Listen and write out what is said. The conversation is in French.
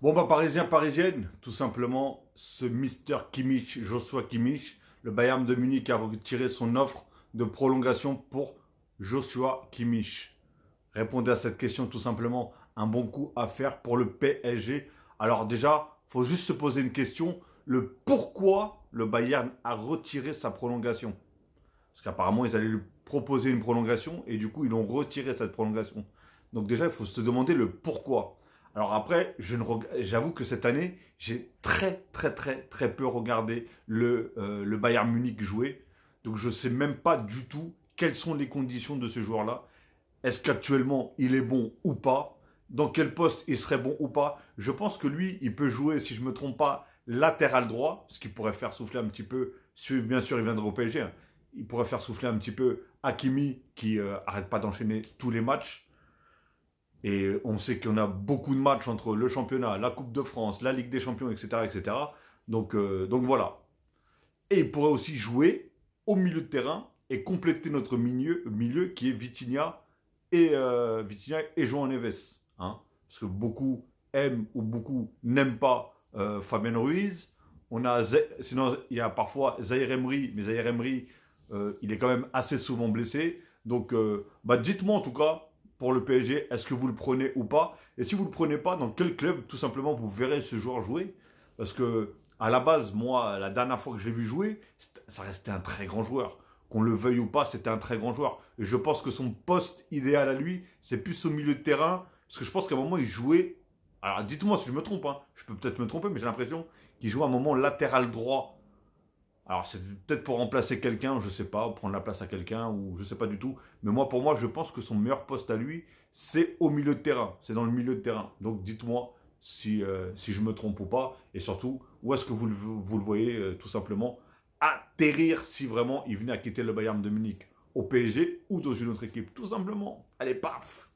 Bon bah parisien, parisienne, tout simplement, ce Mister Kimmich, Joshua Kimmich, le Bayern de Munich a retiré son offre de prolongation pour Joshua Kimmich. Répondez à cette question tout simplement, un bon coup à faire pour le PSG. Alors déjà, faut juste se poser une question, le pourquoi le Bayern a retiré sa prolongation. Parce qu'apparemment, ils allaient lui proposer une prolongation et du coup, ils ont retiré cette prolongation. Donc déjà, il faut se demander le pourquoi. Alors après, j'avoue que cette année, j'ai très peu regardé le Bayern Munich jouer. Donc je ne sais même pas du tout quelles sont les conditions de ce joueur-là. Est-ce qu'actuellement, il est bon ou pas? Dans quel poste il serait bon ou pas? Je pense que lui, il peut jouer, si je ne me trompe pas, latéral droit, ce qui pourrait faire souffler un petit peu, bien sûr, il viendra au PSG, hein. Il pourrait faire souffler un petit peu Hakimi, qui arrête pas d'enchaîner tous les matchs. Et on sait qu'on a beaucoup de matchs entre le championnat, la Coupe de France, la Ligue des Champions, etc. etc. Donc voilà. Et il pourrait aussi jouer au milieu de terrain et compléter notre milieu qui est Vitinha et João Neves. Hein, parce que beaucoup aiment ou beaucoup n'aiment pas Fabien Ruiz. Sinon, il y a parfois Zaire Emery, mais Zaire Emery, il est quand même assez souvent blessé. Donc, dites-moi en tout cas, pour le PSG, est-ce que vous le prenez ou pas? Et si vous ne le prenez pas, dans quel club, tout simplement, vous verrez ce joueur jouer? Parce que, à la base, moi, la dernière fois que je l'ai vu jouer, ça restait un très grand joueur. Qu'on le veuille ou pas, c'était un très grand joueur. Et je pense que son poste idéal à lui, c'est plus au milieu de terrain. Parce que je pense qu'à un moment, il jouait. Alors, dites-moi si je me trompe, hein. Je peux peut-être me tromper, mais j'ai l'impression qu'il jouait à un moment latéral droit. Alors, c'est peut-être pour remplacer quelqu'un, je sais pas, prendre la place à quelqu'un, ou je sais pas du tout. Mais moi, pour moi, je pense que son meilleur poste à lui, c'est au milieu de terrain. C'est dans le milieu de terrain. Donc, dites-moi si je me trompe ou pas. Et surtout, où est-ce que vous le voyez, tout simplement, atterrir si vraiment il venait à quitter le Bayern de Munich, au PSG ou dans une autre équipe. Tout simplement. Allez, paf!